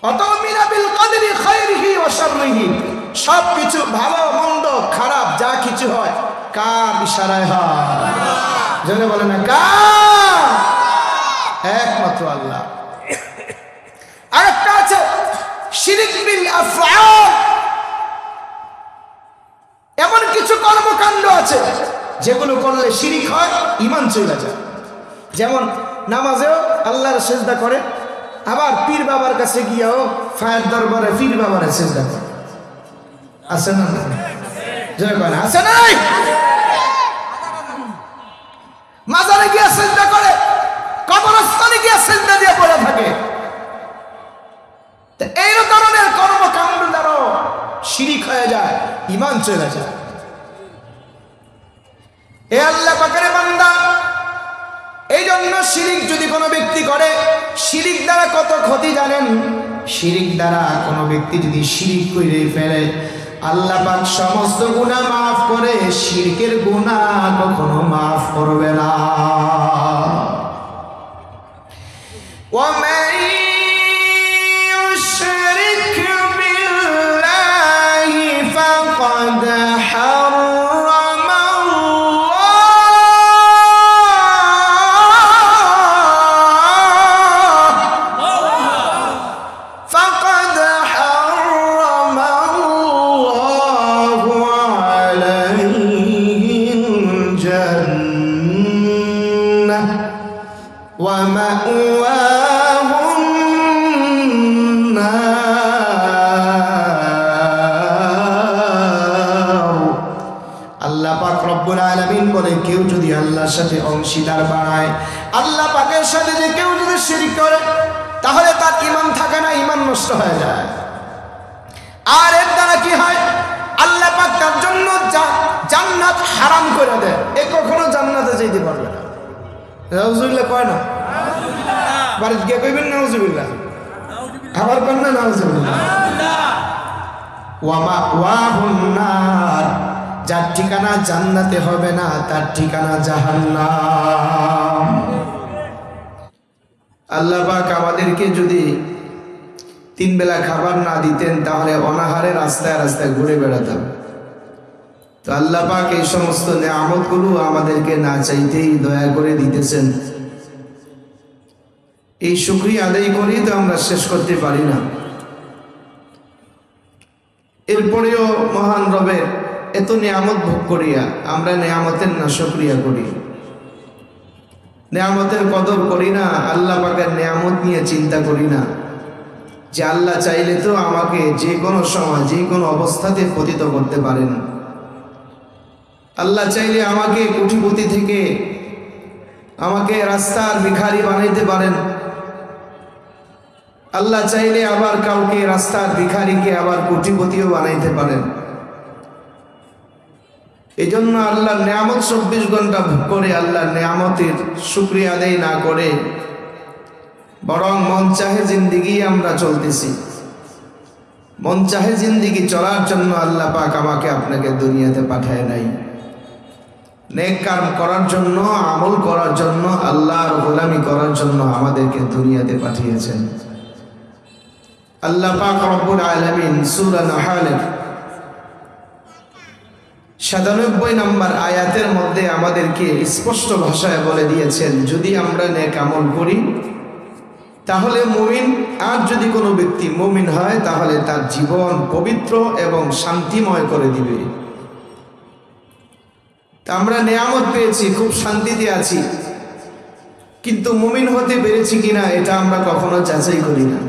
অতুমিনা বিল কদরি খায়রিহি ওয়া শাররিহি, সবকিছু ভালো মন্দ খারাপ যা কিছু হয় কার ইশারায় হয়? জেনে বলে না কার? একমাত্র আল্লাহ। আরেকটা আছে শিরক বিল আফআল, এমন কিছু কর্মকাণ্ড আছে যেগুলো করলে শিরিক হয়, ঈমান চলে যায়। যেমন নামাজেও আল্লাহর সিজদা করে, আবার পীর বাবার কাছে গিয়েও ফায়ের দরবারে পীর বাবারে সিজদা করে। আছে না? জয় বলে আছে না? মাজারে গিয়ে সিজদা করে, কবরস্থানে গিয়ে সিজদা দিয়ে পড়ে থাকে। এই ধরনের কর্মকাণ্ড দ্বারা শিরিক হয়ে যায়, ঈমান চলে যায়। এ আল্লাহ পাকের বান্দা, এই জন্য শিরিক যদি কোনো ব্যক্তি করে, শিরিক দ্বারা কত ক্ষতি জানেন? শিরিক দ্বারা কোনো ব্যক্তি যদি শিরিক করে ফেলে, আল্লাহ পাক সমস্ত গুনাহ মাফ করে, শিরকের গুনাহ কখনো মাফ করবে না। কেউ যদি আল্লাহর সাথে অংশীদার বানায়, আল্লাহ পাকের সাথে যে কেউ যদি শিরক করে, তাহলে তার ঈমান থাকে না, ঈমান নষ্ট হয়ে যায়। আর এর দ্বারা কি হয়? আল্লাহ পাক তার জন্য জান্নাত হারাম করে দেয়, এ কখনো জান্নাতে যেতে পারবে না। নাউজুবিল্লাহ কয় না? বাড়িতে গিয়ে কইবেন নাউজুবিল্লাহ, আবার কন না নাউজুবিল্লাহ। ওয়া মাওয়াহুন নার, যার ঠিকানা জান্নাতে হবে না, তার ঠিকানা জাহান্নাম। আল্লাহ পাক আমাদেরকে যদি 3 বেলা খাবার না দিতেন, তাহলে অনাহারে রাস্তায় রাস্তায় ঘুরে বেড়াতাম। তো আল্লাহ পাক এই সমস্ত নেয়ামতগুলো আমাদেরকে না চাইতেই দয়া করে দিতেছেন। এই শুকরিয়া আদায় করি তো আমরা শেষ করতে পারি না। এরপরেও মহান রবের এত নিয়ামত ভোগ করিয়া আমরা নিয়ামতের না শুকরিয়া করি, নিয়ামতের কদর করি না, আল্লাহ পাকের নিয়ামত নিয়ে চিন্তা করি না যে আল্লাহ চাইলে তো আমাকে যে কোনো সময় যে কোনো অবস্থাতে পতিত করতে পারেন। আল্লাহ চাইলে আমাকে কোটিপতি থেকে আমাকে রাস্তার ভিখারি বানাইতে পারেন। আল্লাহ চাইলে আবার কাউকে রাস্তার ভিখারিকে আবার কোটিপতিও বানাইতে পারেন। এই জন্য আল্লাহর নিয়ামত 24 ঘন্টা ভোগ করে আল্লাহর নিয়ামতের শুকরিয়া আদায় না করে বরং মন চাহে জিন্দেগি আমরা চলতেছি। মন চাহে জিন্দেগি চলার জন্য আল্লাহ পাক আমাকে আপনাকে দুনিয়াতে পাঠায় নাই, নেক কাম করার জন্য, আমল করার জন্য, আল্লাহর গোলামি করার জন্য আমাদেরকে দুনিয়াতে পাঠিয়েছেন। আল্লাহ পাক রব্বুল আলামিন সূরা নাহলের 97 নম্বর আয়াতের মধ্যে আমাদেরকে স্পষ্ট ভাষায় বলে দিয়েছেন, যদি আমরা নেক আমল করি তাহলে মুমিন, আর যদি কোনো ব্যক্তি মুমিন হয় তাহলে তার জীবন পবিত্র এবং শান্তিময় করে দিবে। আমরা নিয়ামত পেয়েছি, খুব শান্তিতে আছি, কিন্তু মুমিন হতে পেরেছি কিনা এটা আমরা কখনো যাচাই করি না।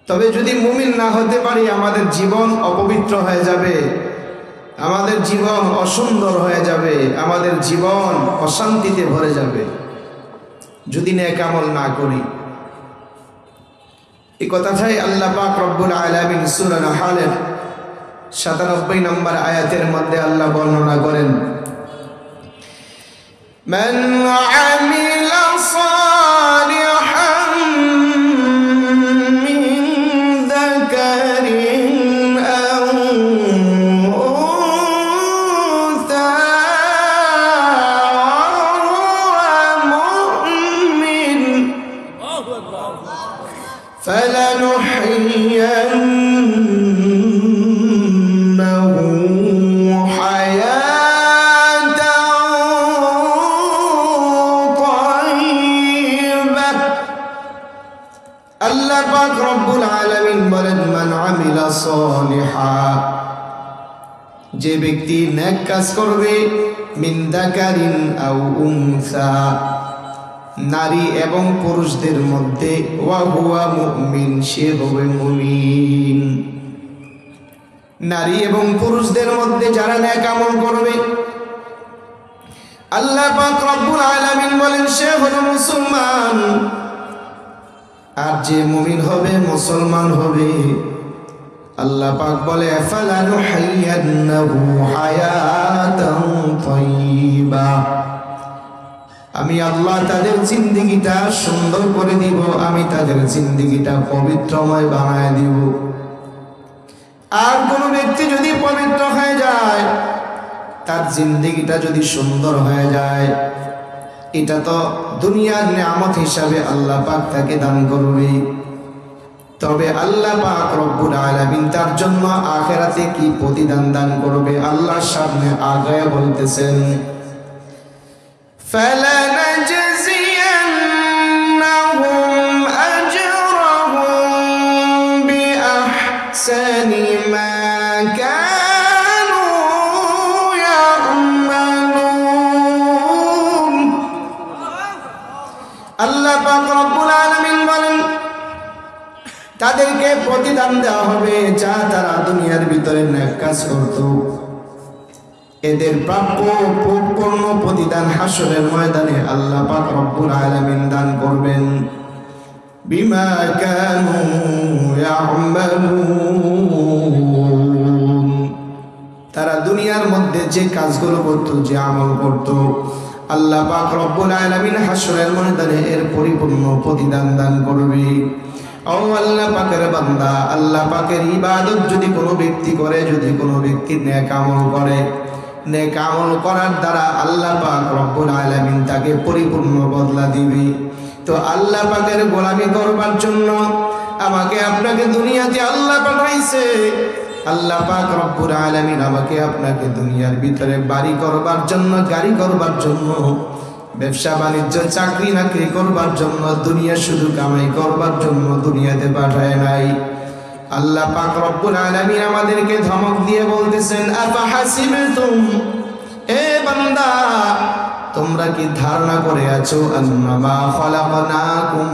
তবে যদি মুমিন না হতে পারি, আমাদের জীবন অপবিত্র হয়ে যাবে, আমাদের জীবন অসুন্দর হয়ে যাবে, আমাদের জীবন অশান্তিতে ভরে যাবে যদি নেক আমল না করি। এই কথাটাই আল্লাহ পাক রব্বুল আলামিন সূরা নাহলের 97 নম্বর আয়াতের মধ্যে আল্লাহ বর্ণনা করেন, মান আমিলা সালিহান মিন যাকারিন আও উনসা ওয়া মুমিন فلنحيينه حياة طيبة আল্লাহ পাক রব্বুল আলামিন বলেন মান আমিলা সলিহা যে ব্যক্তি নেক কাজ করবে মিন যাকারিন আও উনসা নারী এবং পুরুষদের মধ্যে ওয়া হুয়া মুমিন সে হবে মুমিন নারী এবং পুরুষদের মধ্যে যারা নেক আমল করবে আল্লাহ পাক রব্বুল আলামিন বলেন সে হলো মুসলমান আর যে মুমিন হবে মুসলমান হবে আল্লাহ পাক বলে ফালানুহাইয়ান্নাহু হায়াতান তাইয়্যিবা আমি আল্লাহ তাদের জিন্দেগিটা সুন্দর করে দিব আমি তাদের জিন্দেগিটা পবিত্রময় বানায় দিব আর কোন ব্যক্তি যদি পবিত্র হয়ে যায় তার জিন্দেগিটা যদি সুন্দর হয়ে যায় এটা তো দুনিয়ার নিয়ামত হিসাবে আল্লাহ পাক তাকে দান করবে তবে আল্লাহ পাক রব্বুল আলামিন তার জন্য আখিরাতে কি প্রতিদান দান করবে আল্লাহর সামনে আগায়া বলতেছেন فَلَنَجْزِيَنَّهُمْ أَجْرَهُمْ بِأَحْسَنِ مَا كَانُوا يَعْمَلُونَ আল্লাহ পাক রব্বুল আলামিন বলেন তাদেরকে প্রতিদান দেওয়া হবে যা তারা দুনিয়ার ভিতরে নেক কাজ করত এদের প্রাপ্য পূর্ণ প্রতিদান হাসরের ময়দানে আল্লাহ পাক রব্বুল আলামিন দান করবেন বিমা কানু ইয়ামালুন তারা দুনিয়ার মধ্যে যে কাজগুলো করত যে আমল করত আল্লাহ পাক রব্বুল আলামিন হাসরের ময়দানে এর পরিপূর্ণ প্রতিদান দান করবে ও আল্লাহ পাকের বান্দা আল্লাহ পাকের ইবাদত যদি কোনো ব্যক্তি করে যদি কোনো ব্যক্তি নেক আমল করে নেক আমল করার দ্বারা আল্লাহ পাক রব্বুল আলামিন তাকে পরিপূর্ণ বদলা দিবে তো আল্লাহ পাকের গোলামি করবার জন্য আমাকে আপনাকে দুনিয়াতে আল্লাহ পাঠাইছে আল্লাহ পাক রব্বুল আলামিন আমাকে আপনাকে দুনিয়ার ভিতরে বাড়ি করবার জন্য গাড়ি করবার জন্য ব্যবসা বাণিজ্য চাকরি নাকরি করবার জন্য দুনিয়া শুধু কামাই করবার জন্য দুনিয়াতে পাঠায় নাই আল্লাহ পাক রব্বুল আলামিন আমাদেরকে ধমক দিয়ে বলতেছেন আফাহাসিবতুম এ বান্দা তোমরা কি ধারণা করে আছো আন্নামা খলাকনাকুম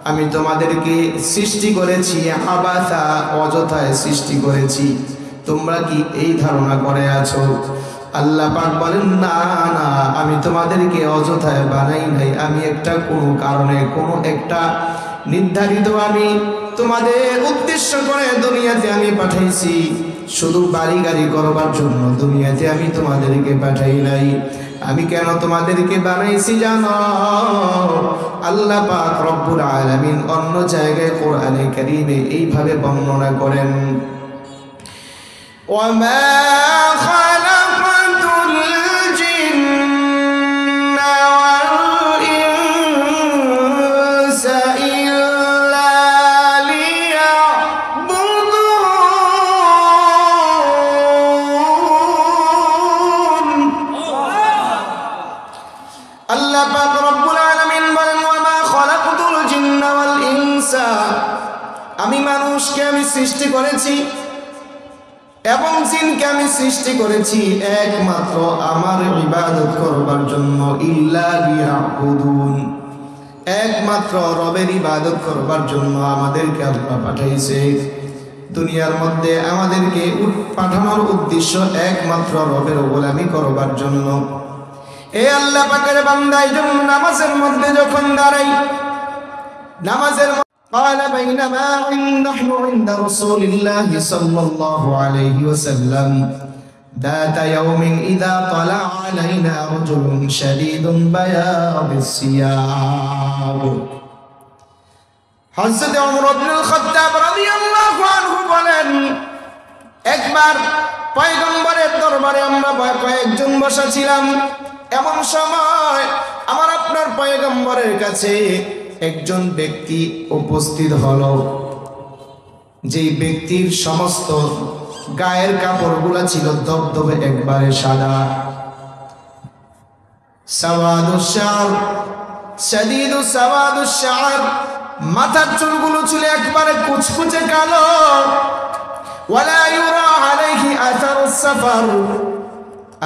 আমি তোমাদেরকে সৃষ্টি করেছি আবাসা অযথায় সৃষ্টি করেছি তোমরা কি এই ধারণা করে আছো আল্লাহ পাক বলেন না না আমি তোমাদেরকে অযথায় বানাই নাই আমি একটা কোনো কারণে কোনো একটা নির্ধারিত আমি তোমাদের উদ্দেশ্য করে দুনিয়াতে আমি পাঠাইছি শুধু বাড়ি গাড়ি করবার জন্য দুনিয়াতে আমি তোমাদেরকে পাঠাই নাই আমি কেন তোমাদেরকে বানাইছি জানো আল্লাহ পাক রব্বুল আলামিন অন্য জায়গায় কোরআনে কারীমে এইভাবে বর্ণনা করেন ওয়ামা খালাকাতুল জিন্না ওয়াল ইনসা ইল্লা লিয়াবুদুন আল্লাহ পাক রব্বুল আলামিন বলেন ওয়ামা খালাকাতুল জিন্না ওয়াল ইনসা আমি মানুষকে আমি সৃষ্টি করেছি এবং জিনকে আমি সৃষ্টি করেছি একমাত্র আমার ইবাদত করবার জন্য ইল্লা লিয়াবুদুন একমাত্র রবের ইবাদত করবার জন্য আমাদেরকে আল্লাহ পাঠাইছে দুনিয়ার মধ্যে আমাদেরকে পাঠানোর উদ্দেশ্য একমাত্র রবের গোলামি করবার জন্য এ আল্লাহ পাকের বান্দা এইজন্য নামাজের মধ্যে যখন দাঁড়াই নামাজের قال بينما نحن عند رسول الله صلى الله عليه وسلم ذات يوم إذا طلع علينا رجل شديد بياض الثياب حضرت عمر بن الخطاب رضي الله عنه বলেন একবার পয়গম্বরের দরবারে আমরা কয়েকজন বসা ছিলাম এমন সময় আমার আপনার পয়গম্বরের কাছে একজন ব্যক্তি উপস্থিত হলো, যেই ব্যক্তির সমস্ত গায়ের কাপড়গুলা ছিল ধবধবে একবারে সাদা, সাওয়াদুশ শা'r শাদীদু সাওয়াদুশ শা'r, মাথার চুলগুলো ছিল একবারে কুচকুচে কালো, ওয়ালা ইউরা আলাইহি আথারুস সাফার,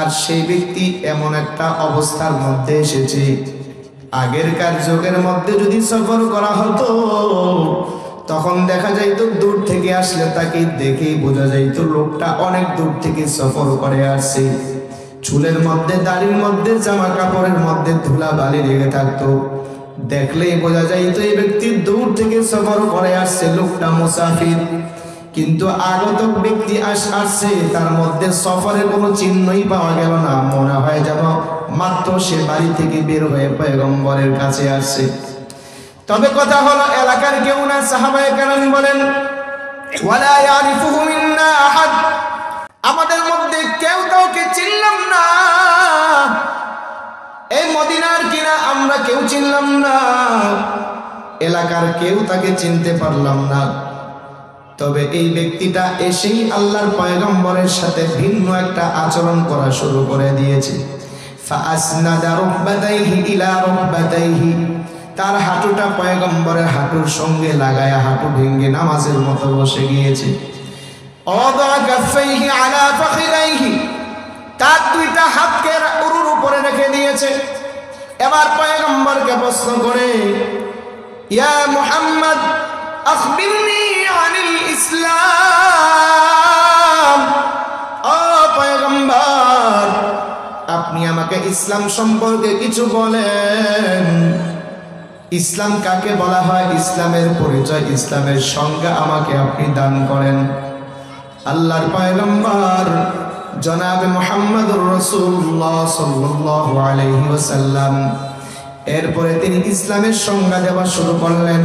আর সেই ব্যক্তি এমন একটা অবস্থার মধ্যে এসেছে, আগেরকার যুগের মধ্যে যদি সফর করা হতো তখন দেখা যাইতো দূর থেকে আসলে তাকে দেখেই বোঝা যাইতো লোকটা অনেক দূর থেকে সফর করে আসছে। চুলের মধ্যে, দাড়ির মধ্যে, জামা কাপড়ের মধ্যে ধুলা বালি লেগে থাকতো, দেখলেই বোঝা যাইতো এই ব্যক্তি দূর থেকে সফর করে আসছে, লোকটা মুসাফির। কিন্তু আগত ব্যক্তি আসছে, তার মধ্যে সফরের কোনো চিহ্নই পাওয়া গেল না, মনে হয় যেন মাত্র সে বাড়ি থেকে বের হয়ে পয়গম্বরের কাছে আসছে। তবে কথা হলো এলাকার কেউ না, সাহাবায়ে কেরাম বলেন ওয়ালা ইয়ারিফুহু মিন্না আহাদ, আমাদের মধ্যে কেউ কাউকে চিনলাম না, এই মদিনার কিনা আমরা কেউ চিনলাম না, এলাকার কেউ তাকে চিনতে পারলাম না। তবে এই ব্যক্তিটা এসেই আল্লাহর পয়গম্বরের সাথে ভিন্ন একটা আচরণ করা শুরু করে দিয়েছে। ফাআসনাদা রুকবাতাইহি ইলা রুকবাতাইহি, তার হাঁটুটা পয়গম্বরের হাঁটুর সঙ্গে লাগায়া হাঁটু ভেঙে নামাজের মতো বসে গিয়েছে। ওয়াদা কাফাইহি আলা ফাখিরাইহি, তার দুইটা হাতকে উরুর উপরে রেখে দিয়েছে। এবার পয়গম্বরকে প্রশ্ন করে, ইয়া মুহাম্মদ আখবিরনি আনিল ইসলাম, ও পয়গম্বর আপনি আমাকে ইসলাম সম্পর্কে কিছু বলেন। ইসলাম কাকে বলা হয়, ইসলামের পরিচয়, ইসলামের সংজ্ঞা আমাকে আপনি দান করেন। আল্লাহর পয়গম্বর জনাবে মুহাম্মদুর রাসূলুল্লাহ সাল্লাল্লাহু আলাইহি ওয়াসাল্লাম এরপরে তিনি ইসলামের সংজ্ঞা দেওয়া শুরু করলেন।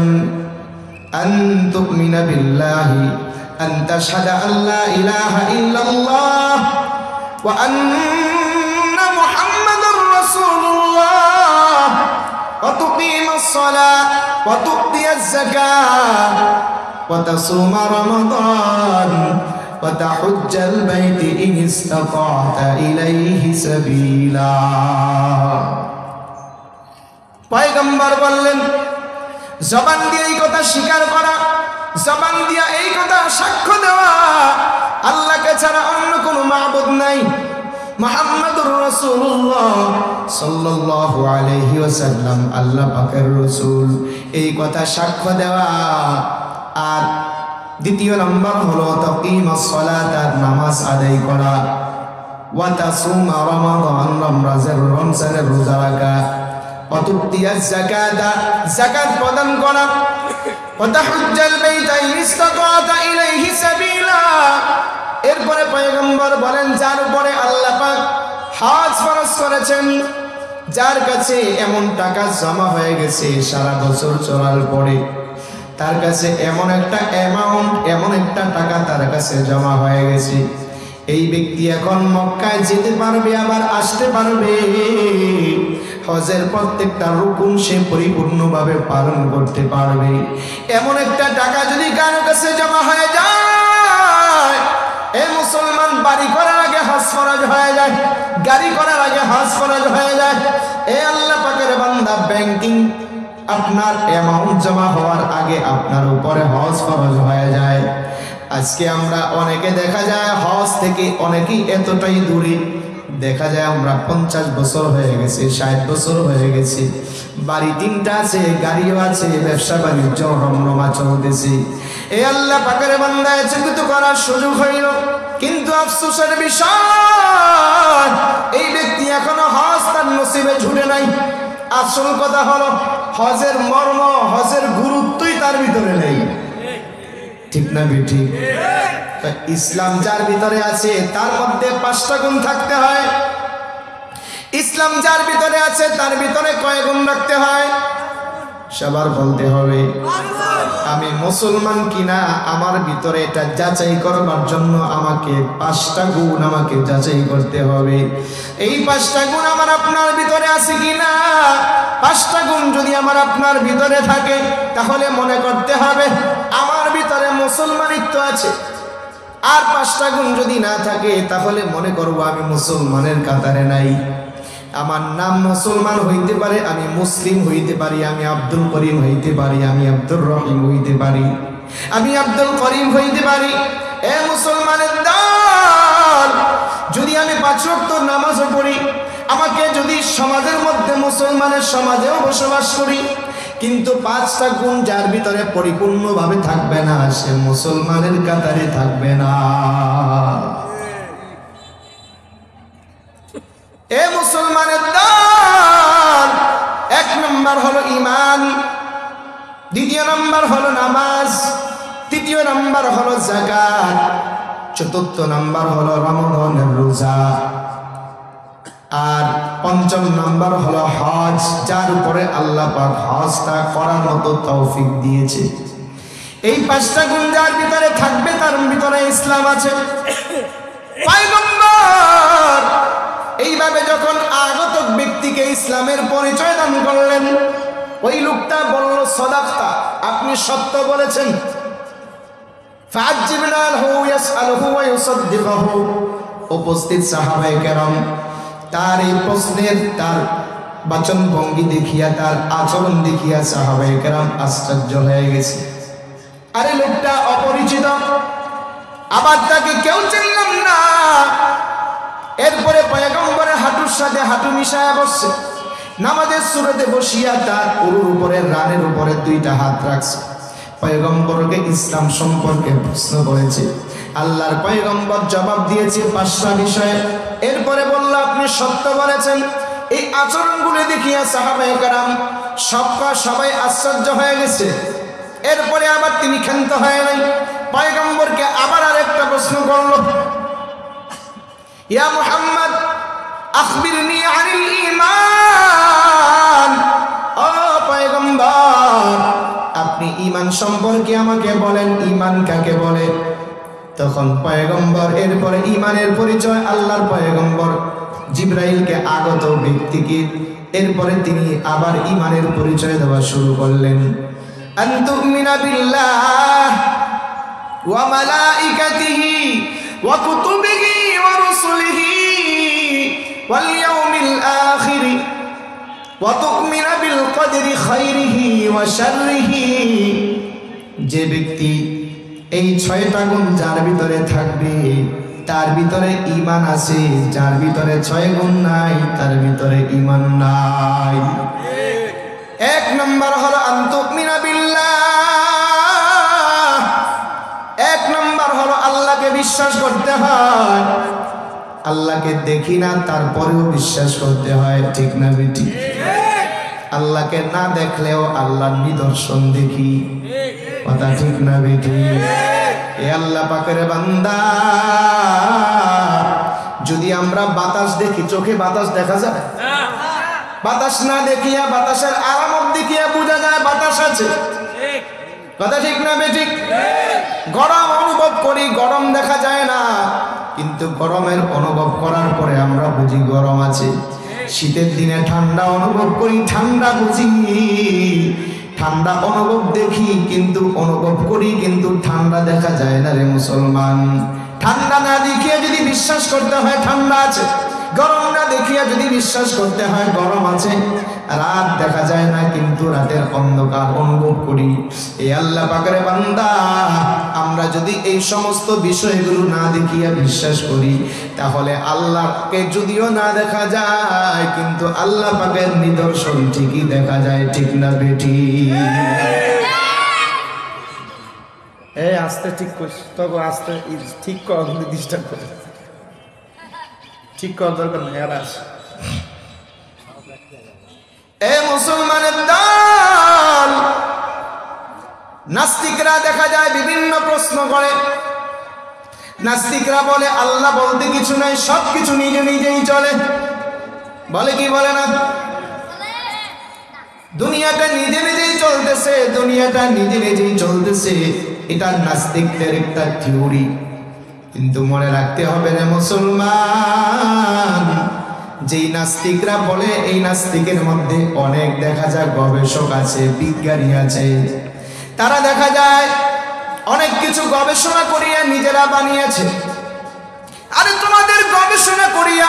আন তুমিনা বিল্লাহি, আন তাশহাদা আল্লা ইলাহা ইল্লাল্লাহ ওয়া আন্না মুহাম্মাদুর রাসূলুল্লাহ ওয়া তুকিমাস সালাহ ওয়া তু'তিয়াজ যাকাহ ওয়া তাসুমা রমাদান ওয়া তাহুজ্জাল বাইত ইন ইসতাতা'তা ইলাইহি সাবিলা। পয়গম্বর বললেন, জবান দিয়ে এই কথা স্বীকার করা, জবান দিয়ে এই কথা সাক্ষ্য দেওয়া আল্লাহকে ছাড়া অন্য কোনো মাবুদ নাই, মুহাম্মাদুর রাসূলুল্লাহ সাল্লাল্লাহু আলাইহি ওয়াসাল্লাম আল্লাহ পাকের রাসূল, এই কথা সাক্ষ্য দেওয়া। আর দ্বিতীয় নম্বর হলো তাকিমাস সালাত, নামাজ আদায় করা, ওয়া তাসুমা রমাদান, রমজানের রোজা রাখা, ওয়া তু'তিয়াজ যাকাত, যাকাত প্রদান করা, ওয়া তাহুজ্জাল বাইতা ইন ইসতাতা'তা ইলাইহি সাবিলা। এরপরে পয়গম্বর বলেন, যার উপরে আল্লাহ পাক হজ ফরজ করেছেন, যার কাছে এমন টাকা জমা হয়ে গেছে সারা বছর চলার পরে, তার কাছে এমন একটা অ্যামাউন্ট, এমন একটা টাকা তার কাছে জমা হয়ে গেছে, এই ব্যক্তি এখন মক্কায় যেতে পারবে, আবার আসতে পারবে, হজের প্রত্যেকটা রুকুন সে পরিপূর্ণভাবে পালন করতে পারবে। এমন একটা টাকা যদি কারো কাছে জমা হয়ে যায়, এই মুসলমান বাড়ি করার আগে হজ ফরজ হয়ে যায়, গাড়ি করার আগে হজ ফরজ হয়ে যায়। এই আল্লাহ পাকের বান্দা, ব্যাংকিং আপনার অ্যামাউন্ট জমা হওয়ার আগে আপনার উপরে হজ ফরজ হয়ে যায়। আজকে আমরা অনেকে দেখা যায় হজ থেকে অনেকেই এতটাই দূরে, দেখা যায় আমরা 50 বছর হয়ে গেছে, 60 বছর হয়ে গেছে, বাড়ি 3টা আছে, গাড়িও আছে, ব্যবসা বাণিজ্য রমরমা চলতেছে। এই আল্লাহ পাকের বান্দা চিন্তিত করার সুযোগ হইল, কিন্তু আফসোসের বিষয় এই ব্যক্তি এখনো হজ তার নসিবে ঝুটে নাই। আসল কথা হলো হজের মর্ম, হজের গুরুত্বই তার ভিতরে নেই, ঠিক না বেঠিক? ইসলাম যার ভিতরে আছে তার মধ্যে 5টা গুণ থাকতে হয়। ইসলাম যার ভিতরে আছে তার ভিতরে কয় গুণ রাখতে হয়? সবার বলতে হবে আমি মুসলমান কিনা, আমার ভিতরে এটা যাচাই করবার জন্য আমাকে 5টা গুণ আমাকে যাচাই করতে হবে। এই 5টা গুণ আমার আপনার ভিতরে আছে কিনা, 5টা গুণ যদি আমার আপনার ভিতরে থাকে তাহলে মনে করতে হবে আমার ভিতরে মুসলমানিত্ব আছে। আর 5টা গুণ যদি না থাকে তাহলে মনে করব আমি মুসলমানের কাতারে নাই। আমার নাম মুসলমান হইতে পারে, আমি মুসলিম হইতে পারি, আমি আব্দুল করিম হইতে পারি, আমি আব্দুর রহিম হইতে পারি, আমি আব্দুল করিম হইতে পারি। এ মুসলমানের দল, যদি আমি 5 ওয়াক্ত নামাজও পড়ি, আমাকে যদি সমাজের মধ্যে মুসলমানের সমাজেও বসবাস করি, কিন্তু 5টা গুণ যার ভিতরে পরিপূর্ণভাবে থাকবে না সে মুসলমানের কাতারে থাকবে না। এ মুসলমানের দল, 1 নম্বর হলো ঈমান, 2 নম্বর হলো নামাজ, 3 নম্বর হলো যাকাত, 4 নম্বর হলো রমজানের রোজা, আর 5ম নম্বর হলো হজ, যার উপরে আল্লাহ পাক হজটা করার মতো তৌফিক দিয়েছে। এই 5টা গুণ যার ভিতরে থাকবে তার ভিতরে ইসলাম আছে। পয়গম্বর এইভাবে যখন আগত ব্যক্তিকে ইসলামের পরিচয় দান করলেন, ওই লোকটা বলল সাদাকতা, আপনি সত্য বলেছেন। ফাআজিবনা লাহু ইয়াসআলুহু ওয়া ইউসাদ্দিকুহু। উপস্থিত সাহাবায়ে কেরাম তার এই প্রশ্নের, তার বাচন ভঙ্গি দেখিয়া, তার আচরণ দেখিয়া সাহাবায়ে কেরাম আশ্চর্য হয়ে গেছে। আরে লোকটা অপরিচিত, আবার তাকে কেউ চিনলাম না। এরপরে পয়গম্বরের হাঁটুর সাথে হাঁটু মিশায়া বসছে, নামাজের সুরতে বসিয়া তার উরুর উপরে, রানের উপরে 2টা হাত রাখছে। পয়গম্বরকে ইসলাম সম্পর্কে প্রশ্ন করেছে, আল্লাহর পয়গম্বর জবাব দিয়েছে 5টা বিষয়ে। এরপরে বলল আপনি সত্য বলেছেন। এই আচরণগুলো দেখিয়া সাহাবায়ে কেরাম সবাই আশ্চর্য হয়ে গেছে। এরপরে আবার তিনি ক্ষান্ত হয় নাই, পয়গম্বরকে আবার আরেকটা প্রশ্ন করল, ইয়া মুহাম্মদ আখবিরনি আনিল ঈমান। ও পয়গম্বর, আপনি ঈমান সম্পর্কে আমাকে বলেন, ঈমান কাকে বলে? তখন পয়গম্বর এরপরে ঈমানের পরিচয় আল্লাহর পয়গম্বর জিবরাইলকে আগত ব্যক্তিকে, এরপরে তিনি আবার ঈমানের পরিচয় দেওয়া শুরু করলেন। আন তুমিনা বিল্লাহ ওয়া মালাইকাতিহি ওয়া কুতুবিহি ওয়া রুসুলিহি ওয়াল ইয়াউমিল আখির ওয়া তুমিনা বিল কদরি খাইরিহি ওয়া শাররিহি। যে ব্যক্তি এই 6টা গুণ যার ভিতরে থাকবে তার ভিতরে ঈমান আছে, যার ভিতরে 6 গুণ নাই তার ভিতরে ঈমান নাই। 1 নম্বর হলো আন তুমিনা বিল্লাহ, 1 নম্বর হলো আল্লাহকে বিশ্বাস করতে হয়। আল্লাহকে দেখি না তারপরেও বিশ্বাস করতে হয়, ঠিক না বেটি? আল্লাহকে না দেখলেও আল্লাহর নিদর্শন দেখি, কথা ঠিক না বেটি? এ আল্লাহ পাকের বান্দা, যদি আমরা বাতাস দেখি, চোখে বাতাস দেখা যায়? বাতাস না দেখিয়া, বাতাসের আলামত দেখিয়া বোঝা যায় বাতাস আছে, কথা ঠিক না বেটি? গরম অনুভব করি, গরম দেখা যায় না, কিন্তু গরমের অনুভব করার পরে আমরা বুঝি গরম আছে। শীতের দিনে ঠান্ডা অনুভব করি, ঠান্ডা বুঝি, ঠান্ডা অনুভব দেখি কিন্তু অনুভব করি, কিন্তু ঠান্ডা দেখা যায় না রে মুসলমান। ঠান্ডা না দেখিয়া যদি বিশ্বাস করতে হয় ঠান্ডা আছে, গরম না দেখিয়া যদি বিশ্বাস করতে হয় গরম আছে। রাত দেখা যায় না কিন্তু রাতের অন্ধকার অনুভব করি। এই আল্লাহ পাকের বান্দা, আমরা যদি এই সমস্ত বিষয়গুলো না দেখিয়া বিশ্বাস করি তাহলে আল্লাহকে যদিও না দেখা যায় কিন্তু আল্লাহ পাকের নিদর্শন ঠিকই দেখা যায়, ঠিক না বেটি? এই আস্তে ঠিক করছি, তবে আস্তে ঠিক কর, ডিস্টার্ব করে ঠিক কর, দরকার নেই। আর আস এ মুসলমানের দল, নাস্তিকরা দেখা যায় বিভিন্ন প্রশ্ন করে। নাস্তিকরা বলে আল্লাহ বলতে কিছু নাই, সব কিছু নিজে নিজেই চলে, বলে কি বলে না? দুনিয়াটা নিজে নিজেই চলতেছে, দুনিয়াটা নিজে নিজেই চলতেছে, এটা নাস্তিকদের একটা থিওরি। কিন্তু মনে রাখতে হবে রে মুসলমান, যেই নাস্তিকরা বলে এই নাস্তিকের মধ্যে অনেক দেখা যায় গবেষক আছে, বিজ্ঞানী আছে, তারা দেখা যায় অনেক কিছু গবেষণা করিয়া নিজেরা বানিয়েছে। আরে তোমাদের গবেষণা করিয়া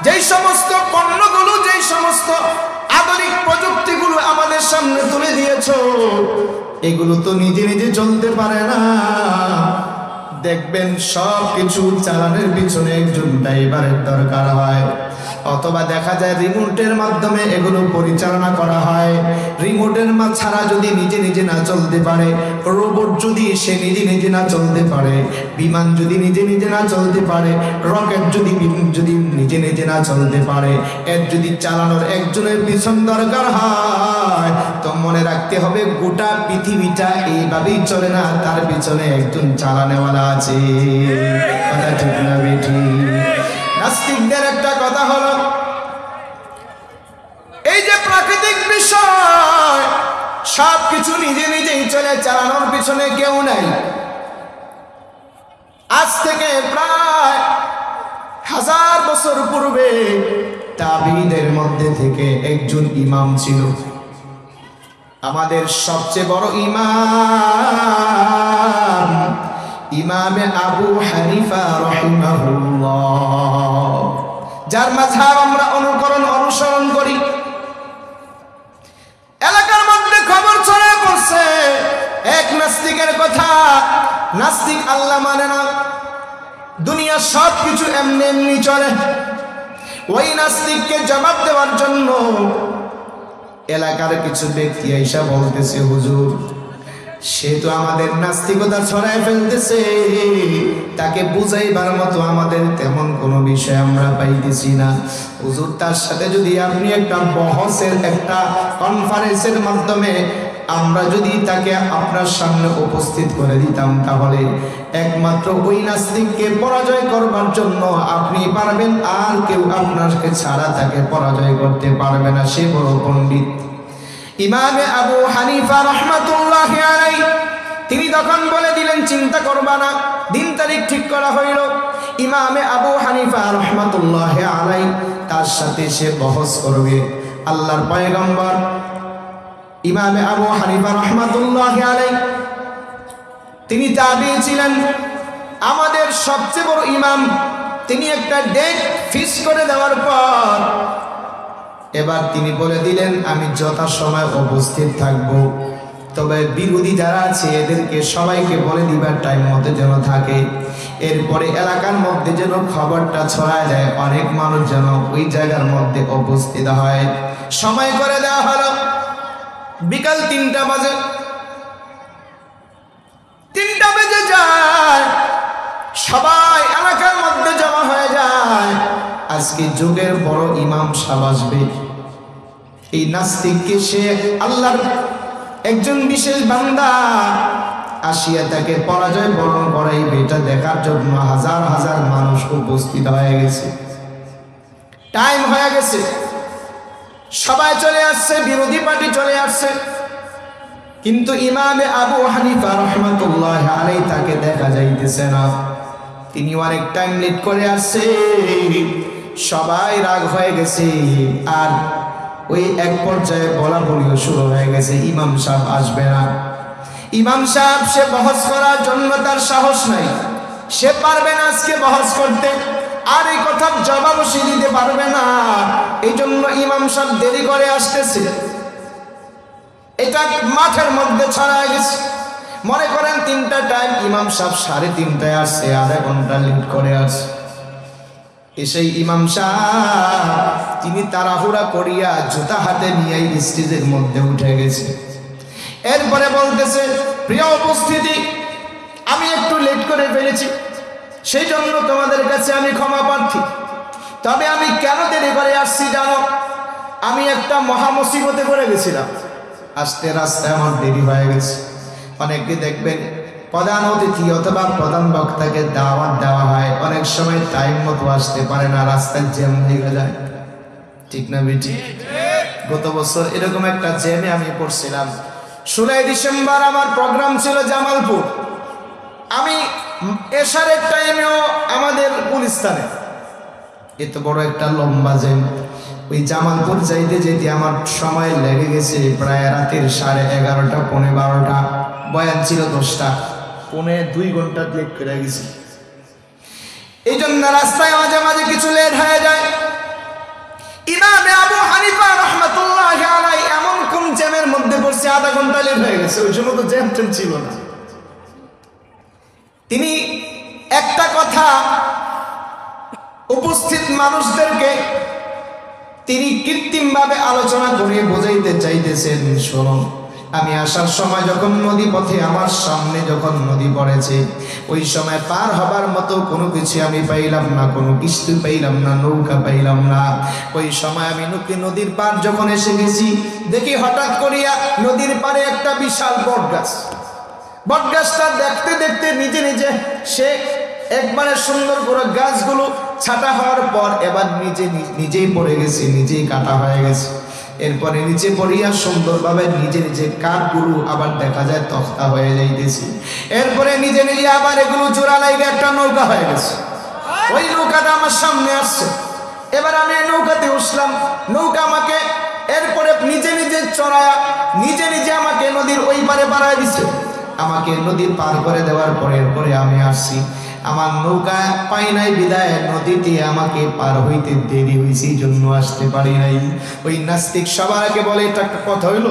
যেই সমস্ত পণ্যগুলো, যেই সমস্ত আধুনিক প্রযুক্তিগুলো আমাদের সামনে তুলে দিয়েছো, এগুলো তো নিজে নিজে চলতে পারে না। দেখবেন সব কিছু চালানোর পিছনে একজন ড্রাইভারের দরকার হয়, অথবা দেখা যায় রিমোটের মাধ্যমে এগুলো পরিচালনা করা হয়। রিমোটের ছাড়া যদি নিজে নিজে না চলতে পারে, রোবট যদি সে নিজে নিজে না চলতে পারে, বিমান যদি নিজে নিজে না চলতে পারে, রকেট যদি নিজে নিজে না চলতে পারে, এর যদি চালানোর একজনের পিছন দরকার হয়, তো মনে রাখতে হবে গোটা পৃথিবীটা এইভাবেই চলে না, তার পিছনে একজন চালানেওয়ালা আছে। কথা ঠিক না বেঠি? নাস্তিকদের একটা কথা হলো, এই যে প্রাকৃতিক বিষয় সবকিছু নিজে নিজেই চলে, চালানোর পিছনে কেউ নাই। আজ থেকে প্রায় 1000 বছর পূর্বে তাবিঈদের মধ্যে থেকে একজন ইমাম ছিল, আমাদের সবচেয়ে বড় ইমাম, ইমামে আবু হানিফা রাহিমাহুল্লাহ, যার মাযহাব আমরা অনুসরণ করি। এলাকার মধ্যে খবর ছড়িয়ে পড়ছে এক নাস্তিকের কথা। নাস্তিক আল্লাহ মানে না, দুনিয়ার সব কিছু এমনি এমনি চলে। ওই নাস্তিককে জবাব দেওয়ার জন্য এলাকার কিছু ব্যক্তি এসে বলতেছে, হুজুর সে তো আমাদের নাস্তিকতা ছড়ায় ফেলতেছে, তাকে বুঝাইবার মতো আমাদের তেমন কোনো বিষয় আমরা পাইতেছি না। হুজুর তার সাথে যদি আপনি একটা বহসের, একটা কনফারেন্সের মাধ্যমে আমরা যদি তাকে আপনার সামনে উপস্থিত করে দিতাম, তাহলে একমাত্র ওই নাস্তিককে পরাজয় করবার জন্য আপনি পারবেন, আর কেউ আপনাকে ছাড়া তাকে পরাজয় করতে পারবে না। সে বড় পণ্ডিত। ইমামে আবু হানিফা রাহমাতুল্লাহি আলাইহি তিনি তখন বলে দিলেন, চিন্তা করবা না। দিন তারিখ ঠিক করা হইল। ইমামে আবু হানিফা রাহমাতুল্লাহি আলাইহি তার সাথে সে বহস করবে। আল্লাহর পয়গম্বর ইমামে আবু হানিফা রাহমাতুল্লাহি আলাইহি তিনি তাবিঈ ছিলেন, আমাদের সবচেয়ে বড় ইমাম। তিনি একটা ডেট ফিক্স করে দেওয়ার পর এবার তিনি বলে দিলেন, আমি যথাসময় উপস্থিত থাকব, তবে বিরোধী যারা আছে এদেরকে সবাইকে বলে দিবার টাইম মতো যেন থাকে। এরপরে এলাকার মধ্যে যেন খবরটা ছড়ায় যায়, অনেক মানুষ যেন ওই জায়গার মধ্যে উপস্থিত হয়। সময় করে দেওয়া হলো বিকাল 3টা বাজে। 3টা বেজে যায়, সবাই এলাকার মধ্যে জমা হয়ে যায়। আজকে যুগের বড় ইমাম সাহেব আসবে। এই নাস্তিককে সে আল্লাহর একজন বিশেষ বান্দা আসিয়া তাকে পরাজয় বরণ করাইবে, এটা দেখার জন্য হাজার হাজার মানুষ উপস্থিত হয়ে গেছে। টাইম হয়ে গেছে, সবাই চলে আসছে, বিরোধী পার্টি চলে আসছে, কিন্তু ইমামে আবু হানিফা রাহমাতুল্লাহি আলাইহি তাকে দেখা যাইতেছে না। তিনি অনেক টাইম লেট করে আসছে, সবাই রাগ হয়ে গেছে। আর ওই এক পর্যায়ে বলা বলিও শুরু হয়ে গেছে, ইমাম সাহেব আসবে না। ইমাম সাহেব সে বহস করার জন্য তার সাহস নাই, সে পারবে না আজকে বহস করতে, আর এই কথার জবাব সে দিতে পারবে না। এই জন্য ইমাম সাহেব দেরি করে আসতেছে। এটা মাঠের মধ্যে ছড়ায় গেছে। মনে করেন 3টা টাইম, ইমাম সাহেব 3:30টায় আসছে, আধা ঘন্টা লেট করে আসছে। সেই ইমাম সাহেব তিনি তাড়াহুড়া করিয়া জুতা হাতে নিয়ে স্টেজের মধ্যে উঠে গেছে। এরপরে বলতেছে, প্রিয় উপস্থিতি, আমি একটু লেট করে ফেলেছি, সেই জন্য তোমাদের কাছে আমি ক্ষমা প্রার্থী। তবে আমি কেন দেরি করে আসছি জানো? আমি একটা মহা মুসিবতে পড়ে গেছিলাম, আসতে রাস্তায় আমার দেরি হয়ে গেছে। অনেকে দেখবেন প্রধান অতিথি অথবা প্রধান বক্তাকে দাওয়াত দেওয়া হয়, অনেক সময় টাইম মতো আসতে পারে না, রাস্তায় জ্যাম লেগে যায়, ঠিক না বেটি? গত বছর এরকম একটা জ্যামে আমি পড়ছিলাম। 16 ডিসেম্বর আমার প্রোগ্রাম ছিল জামালপুর। আমি এশারের টাইমেও আমাদের গুলিস্তানে, এত বড় একটা লম্বা জ্যাম। ওই জামালপুর যাইতে যেতে আমার সময় লেগে গেছে প্রায় রাতের 11:30 পৌনে 12টা। বয়ান ছিল 10টা, পৌনে 2 ঘন্টা লেট করে গেছি। এই জন্য রাস্তায় মাঝে মাঝে কিছু লেট হয়ে যায়। ইমামে আবু হানিফা রাহমাতুল্লাহি আলাইহি এমন কোন জ্যামের মধ্যে পড়ছে, আধা ঘন্টা লেট হয়ে গেছে। ওই সময় তো জ্যাম ট্রেন ছিল না। তিনি একটা কথা উপস্থিত মানুষদেরকে তিনি কৃত্রিমভাবে আলোচনা করে বোঝাইতে চাইতেছেন, শোনো, আমি আসার সময় যখন নদী পথে আমার সামনে যখন নদী পড়েছে, ওই সময় পার হবার মতো কোনো কিছু আমি পাইলাম না, কোনো কিস্তি পাইলাম না, নৌকা পাইলাম না। ওই সময় আমি নদীর পার যখন এসে গেছি, দেখি হঠাৎ করিয়া নদীর পারে একটা বিশাল বট গাছ। বট গাছটা দেখতে দেখতে নিজে নিজে সে একবারে সুন্দর করে গাছগুলো ছাটা হওয়ার পর এবার নিজেই পড়ে গেছে, নিজেই কাটা হয়ে গেছে। এরপরে নিচে পড়িয়া সুন্দরভাবে নিজে নিজে কাঠগুলো আবার দেখা যায় তক্তা হয়ে যাইতেছে। এরপরে নিজে নিজে আবার এগুলো জোড়া লাগে একটা নৌকা হয়ে গেছে। ওই নৌকাটা আমার সামনে আসছে। এবার আমি এই নৌকাতে উঠলাম, নৌকা আমাকে এরপরে নিজে নিজে চড়ায়া নিজে নিজে আমাকে নদীর ওই পারে বাড়ায় দিচ্ছে। আমাকে নদী পার করে দেওয়ার পরে এরপরে আমি আসছি। আমার নৌকা পাই নাই বিদায় নদীতে আমাকে পার হইতে দেরি হয়েছে, এই জন্য আসতে পারি নাই। ওই নাস্তিক সবার আগে বলে, এটা একটা কথা হইল?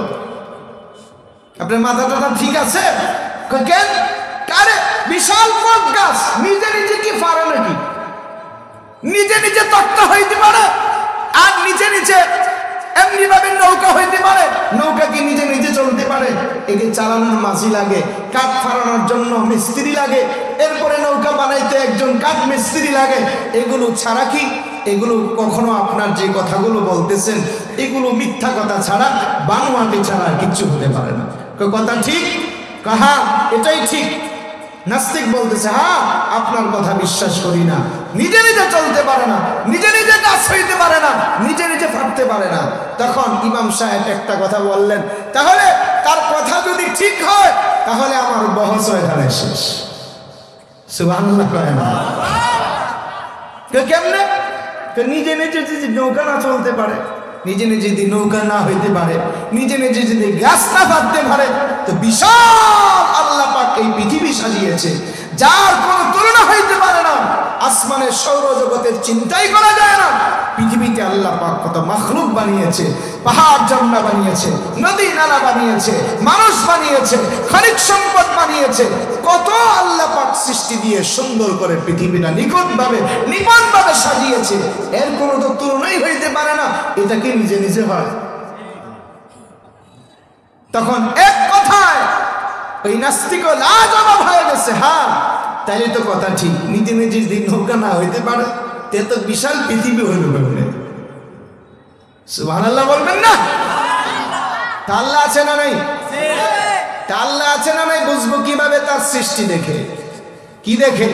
আপনার মাথাটা ঠিক আছে? কেন? কারে বিশাল বট গাছ নিজে নিজে কি পারে নাকি? নিজে নিজে তক্তা হইতে পারে আর নিজে নিজে এমনি ভাবে নৌকা হইতে পারে? নৌকা কি নিজে নিজে চলতে পারে? একে চালানোর মাঝি লাগে, কাঠ ফাড়ানোর জন্য মিস্ত্রি লাগে, এরপরে নৌকা বানাইতে একজন কাঠ মিস্ত্রি লাগে। এগুলো ছাড়া কি, এগুলো কখনো আপনার যে কথাগুলো বলতেছেন এগুলো মিথ্যা কথা ছাড়া, বানোয়াটি ছাড়া কিচ্ছু হতে পারে না। কথা ঠিক? হ্যাঁ, এটাই ঠিক। নাস্তিক বলতেছে, হ্যাঁ আপনার কথা বিশ্বাস করি না। নিজে নিজে চলতে পারে না, নিজে নিজে গাছ হইতে পারে না, নিজে নিজে ফাটতে পারে না। তখন ইমাম সাহেব একটা কথা বললেন, তাহলে তার কথা যদি ঠিক হয় তাহলে আমার বহস এখানে শেষ। সুবহানাল্লাহ কয় না? কেমনে? নিজে নিজে যদি নৌকা না চলতে পারে, নিজে নিজে যদি নৌকা না হইতে পারে, নিজে নিজে যদি গাছ না ফাটতে পারে, তো বিশাল আল্লাহ পাক এই পৃথিবী সাজিয়েছে যার কোনো তুলনা হইতে পারে না। আসমানের সৌরজগতের চিন্তাই করা যায় না। পৃথিবীতে আল্লাহ পাক কত মাখলুক বানিয়েছে, পাহাড় ঝর্ণা বানিয়েছে, নদী নালা বানিয়েছে, মানুষ বানিয়েছে, খনিজ সম্পদ বানিয়েছে, কত আল্লাহ পাক সৃষ্টি দিয়ে সুন্দর করে পৃথিবীটা নিপুণভাবে সাজিয়েছে। এর কোনো তো তুলনাই হইতে পারে না। এটা কি নিজে নিজে হয়? তখন এক কথায় ওই নাস্তিক লাজবাব হয়ে গেছে। হ্যাঁ, তাইলে তো কথা ঠিক। নিজে নিজে যদি নৌকা না হইতে পারে, তে তো বিশাল পৃথিবী হইল কেমনে? সুবহানাল্লাহ বলবেন না? তা আল্লাহ আছে না নাই? তা আল্লাহ আছে না নাই বুঝবো কিভাবে? তার সৃষ্টি দেখে। কি দেখে?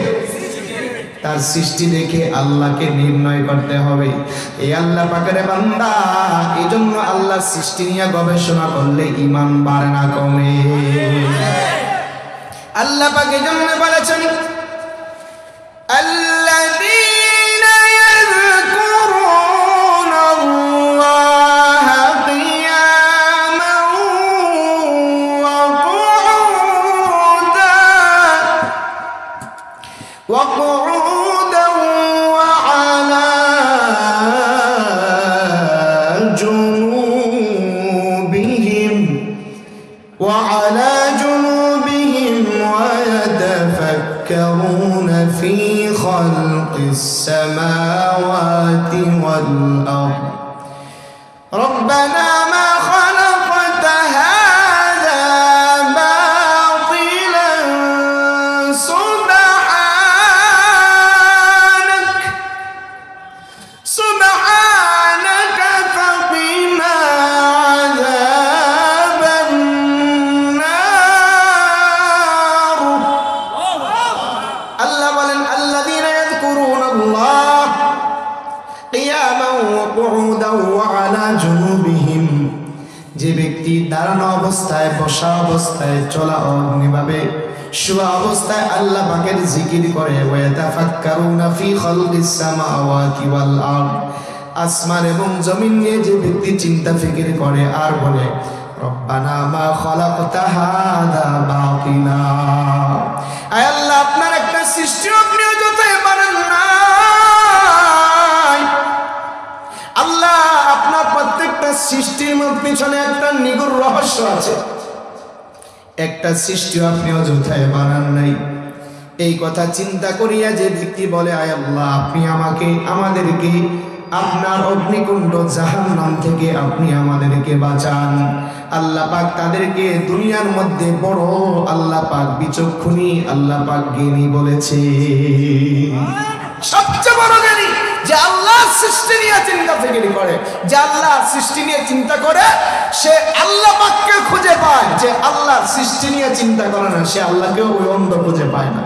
তার সৃষ্টি দেখে আল্লাহকে নির্ণয় করতে হবে। এই আল্লাহ পাকের বান্দা, এই জন্য আল্লাহর সৃষ্টি নিয়ে গবেষণা করলে ঈমান বাড়ে না, কমে। আল্লাহ পাক এই জন্য বলেছেন, আল্লাযীনা ইয়াযকুরুনাল্লাহা কিয়ামান ওয়া qu'udan ওয়া আলা জুনুবিহিম ويتفكرون في خلق السماوات والأرض ربنا ما خلقت هذا باطلا سبحانك فقنا عذاب النار. الله বলেন, الذين يذكرون الله قياما وقعودا وعلى جنوبهم, যে ব্যক্তি দাঁড়ানো অবস্থায়, বসা অবস্থায়, চলা অগ্নিভাবে শুয়া অবস্থায় আল্লাহ পাকের জিকির করে, ওয়াতাফাক্কারুনা ফি খালকিস সামাওয়াতি ওয়াল আরদ, আসমান এবং জমিন নিয়ে যে ব্যক্তি চিন্তা ফিকির করে আর বলে রব্বানা মা খালাকতা হাযা বাতিলা, আয় আল্লাহ আপনার একটা সৃষ্টি আপনি যতই বানান নাই, আল্লাহ আপনার প্রত্যেকটা সৃষ্টির পিছনে একটা নিগুড় রহস্য আছে, একটা সৃষ্টি আপনি অযথায় বানান নাই। এই কথা চিন্তা করিয়া যে ব্যক্তি বলে আয় আল্লাহ আপনি আমাদেরকে আপনার অগ্নিকুণ্ড জাহান্নাম থেকে আপনি আমাদেরকে বাঁচান, আল্লাহ পাক তাদেরকে দুনিয়ার মধ্যে বড় আল্লাহ পাক বিচক্ষণী আল্লাহ পাক জ্ঞানী বলেছে। সবচেয়ে বড় জ্ঞানী যে আল্লাহ সৃষ্টি নিয়ে চিন্তা ফিকির করে, যে আল্লাহ সৃষ্টি নিয়ে চিন্তা করে সে আল্লাহ পাককে খুঁজে পায়, যে আল্লাহ সৃষ্টি নিয়ে চিন্তা করে না সে আল্লাহকেও ওই অন্ধ খুঁজে পায় না।